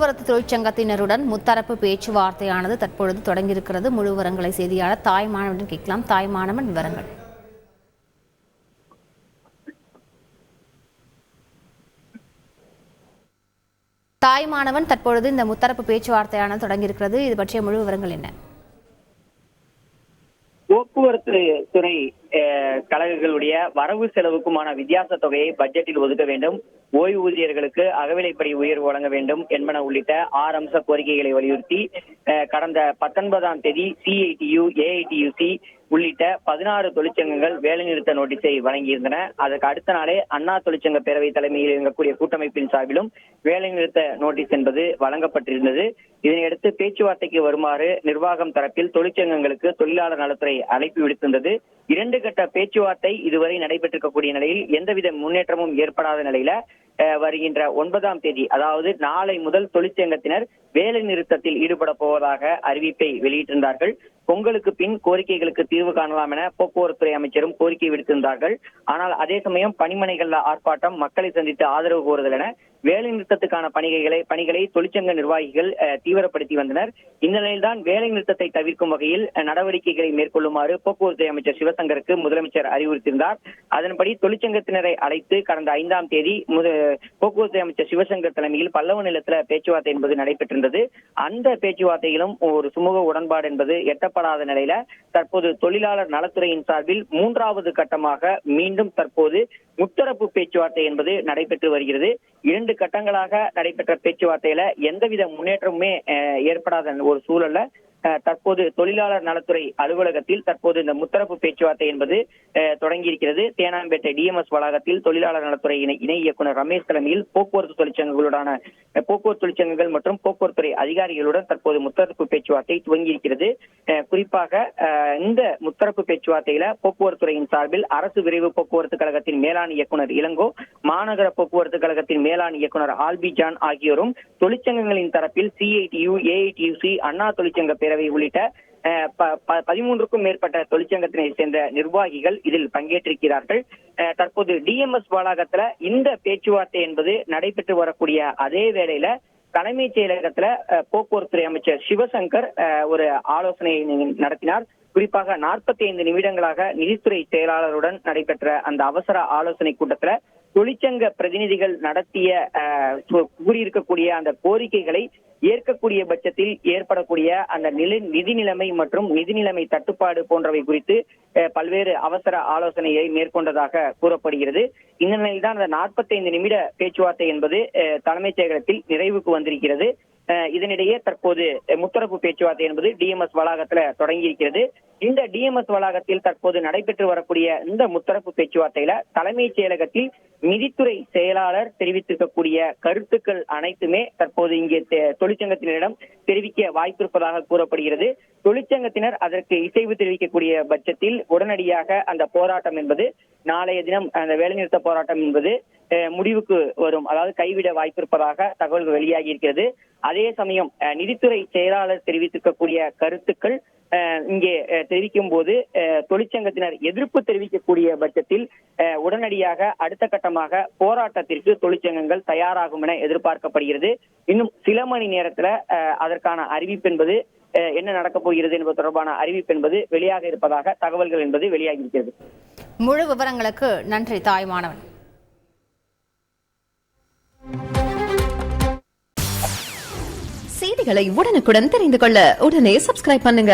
போக்குவரத்து தொழிற்சங்கத்தினருடன் முத்தரப்பு பேச்சுவார்த்தையானது தற்பொழுது தொடங்கியிருக்கிறது. முழு விவரங்களை செய்தியாளர் தாய்மானவன் கேட்கலாம். தாய்மானவன், விவரங்கள். தாய்மானவன், தற்பொழுது இந்த முத்தரப்பு பேச்சுவார்த்தையானது தொடங்கியிருக்கிறது. இது பற்றிய முழு விவரங்கள் என்ன? போக்குவரத்து துறை கழகங்களுடைய வரவு செலவுக்குமான வித்தியாச தொகையை பட்ஜெட்டில் ஒதுக்க வேண்டும், ஓய்வூதியர்களுக்கு அகவிலைப்படி உயர்வு வழங்க வேண்டும் என்பன உள்ளிட்ட 6 அம்ச கோரிக்கைகளை வலியுறுத்தி கடந்த 19ஆம் தேதி CITU, AITUC உள்ளிட்ட 16 தொழிற்சங்கங்கள் வேலைநிறுத்த நோட்டீஸை வழங்கியிருந்தன. அதற்கு அடுத்த நாளே அண்ணா தொழிற்சங்க பேரவை தலைமையில் இயங்கக்கூடிய கூட்டமைப்பின் சார்பிலும் வேலைநிறுத்த நோட்டீஸ் என்பது வழங்கப்பட்டிருந்தது. இதனையடுத்து பேச்சுவார்த்தைக்கு வருமாறு நிர்வாகம் தரப்பில் தொழிற்சங்கங்களுக்கு தொழிலாளர் நலத்துறை அழைப்பு விடுத்திருந்தது. 2 கட்ட பேச்சுவார்த்தை இதுவரை நடைபெற்றிருக்கக்கூடிய நிலையில் எந்தவித முன்னேற்றமும் ஏற்படாத நிலையில வருகின்ற 9ஆம் தேதி, அதாவது நாளை முதல் தொழிற்சங்கத்தினர் வேலை நிறுத்தத்தில் ஈடுபட போவதாக அறிவிப்பை வெளியிட்டிருந்தார்கள். பொங்கலுக்கு பின் கோரிக்கைகளுக்கு தீர்வு காணலாம் என போக்குவரத்துறை அமைச்சரும் கோரிக்கை விடுத்திருந்தார்கள். ஆனால் அதே சமயம் பணிமனைகள் ஆர்ப்பாட்டம், மக்களை சந்தித்து ஆதரவு கோருதல் என வேலை நிறுத்தத்துக்கான பணிகளை தொழிற்சங்க நிர்வாகிகள் தீவிரப்படுத்தி வந்தனர். இந்த நிலையில்தான் வேலை நிறுத்தத்தை தவிர்க்கும் வகையில் நடவடிக்கைகளை மேற்கொள்ளுமாறு போக்குவரத்து அமைச்சர் சிவசங்கருக்கு முதலமைச்சர் அறிவுறுத்தியிருந்தார். அதன்படி தொழிற்சங்கத்தினரை அழைத்து கடந்த 5ஆம் தேதி போக்குவரத்து அமைச்சர் சிவசங்கர் தலைமையில் பல்லவ நிலத்துல பேச்சுவார்த்தை என்பது நடைபெற்றிருந்தது. அந்த பேச்சுவார்த்தையிலும் ஒரு சுமூக உடன்பாடு என்பது எட்டப்படாத நிலையில தற்போது தொழிலாளர் நலத்துறையின் சார்பில் 3வது கட்டமாக மீண்டும் தற்போது முத்தரப்பு பேச்சுவார்த்தை என்பது நடைபெற்று வருகிறது. 2 கட்டங்களாக நடைபெற்ற பேச்சுவார்த்தையில எந்தவித முன்னேற்றமுமே ஏற்படாத ஒரு சூழல்ல தற்போது தொழிலாளர் நலத்துறை அலுவலகத்தில் தற்போது இந்த முத்தரப்பு பேச்சுவார்த்தை என்பது தொடங்கியிருக்கிறது. தேனாம்பேட்டை DMS வளாகத்தில் தொழிலாளர் நலத்துறை இணை இயக்குனர் ரமேஷ் தலைமையில் போக்குவரத்து தொழிற்சங்கங்கள் மற்றும் போக்குவரத்துறை அதிகாரிகளுடன் தற்போது முத்தரப்பு பேச்சுவார்த்தை துவங்கியிருக்கிறது. குறிப்பாக இந்த முத்தரப்பு பேச்சுவார்த்தையில போக்குவரத்துறையின் சார்பில் அரசு விரைவு போக்குவரத்து கழகத்தின் மேலாண் இயக்குனர் இளங்கோ, மாநகர போக்குவரத்து கழகத்தின் மேலாண் இயக்குனர் ஆல்பி ஜான் ஆகியோரும், தொழிற்சங்கங்களின் தரப்பில் CITU, AITUC, அண்ணா தொழிற்சங்க பேரவை உள்ளிட்ட 13க்கும் மேற்பட்ட தொழிற்சங்கத்தினை சேர்ந்த நிர்வாகிகள் இதில் பங்கேற்றிருக்கிறார்கள். தற்போது DMS வளாகத்துல இந்த பேச்சுவார்த்தை என்பது நடைபெற்று வரக்கூடிய அதே வேளையில தலைமைச் செயலகத்துல போக்குவரத்துறை அமைச்சர் சிவசங்கர் ஒரு ஆலோசனை நடத்தினார். குறிப்பாக 45 நிமிடங்களாக நிதித்துறை செயலாளருடன் நடைபெற்ற அந்த அவசர ஆலோசனை கூட்டத்துல தொழிற்சங்க பிரதிநிதிகள் நடத்திய கூறியிருக்கக்கூடிய அந்த கோரிக்கைகளை ஏற்கக்கூடிய பட்சத்தில் ஏற்படக்கூடிய அந்த நிதி நிலைமை மற்றும் நிதி நிலைமை தட்டுப்பாடு போன்றவை குறித்து பல்வேறு அவசர ஆலோசனையை மேற்கொண்டதாக கூறப்படுகிறது. இந்த நிலையில்தான் அந்த 45 நிமிட பேச்சுவார்த்தை என்பது தலைமைச் செயலகத்தில் நிறைவுக்கு வந்திருக்கிறது. இதனிடையே தற்போது முத்தரப்பு பேச்சுவார்த்தை என்பது DMS வளாகத்துல தொடங்கியிருக்கிறது. இந்த DMS வளாகத்தில் தற்போது நடைபெற்று வரக்கூடிய இந்த முத்தரப்பு பேச்சுவார்த்தையில தலைமைச் செயலகத்தில் நிதித்துறை செயலாளர் தெரிவித்திருக்கக்கூடிய கருத்துக்கள் அனைத்துமே தற்போது இங்கே தொழிற்சங்கத்தினரிடம் தெரிவிக்க வாய்ப்பிருப்பதாக கூறப்படுகிறது. தொழிற்சங்கத்தினர் அதற்கு இசைவு தெரிவிக்கக்கூடிய பட்சத்தில் உடனடியாக அந்த போராட்டம் என்பது நாளைய தினம் அந்த வேலைநிறுத்த போராட்டம் என்பது முடிவுக்கு வரும், அதாவது கைவிட வாய்ப்பிருப்பதாக தகவல்கள் வெளியாகி இருக்கிறது. அதே சமயம் நிதித்துறை செயலாளர் தெரிவித்திருக்கக்கூடிய கருத்துக்கள் இங்கே தெரிவிக்கும் போது தொழிற்சங்கத்தினர் எதிர்ப்பு தெரிவிக்கக்கூடிய பட்சத்தில் உடனடியாக அடுத்த கட்டமாக போராட்டத்திற்கு தொழிற்சங்கங்கள் தயாராகும் என எதிர்பார்க்கப்படுகிறது. இன்னும் சில மணி நேரத்துல அதற்கான அறிவிப்பு என்பது என்ன நடக்கப் போகிறது என்பது தொடர்பான அறிவிப்பு என்பது வெளியாக இருப்பதாக தகவல்கள் என்பது வெளியாகி இருக்கிறது. முழு விவரங்களுக்கு நன்றி தாய்மானவன். செய்திகளை உடனுக்குடன் தெரிந்து கொள்ள உடனே சப்ஸ்கிரைப் பண்ணுங்க.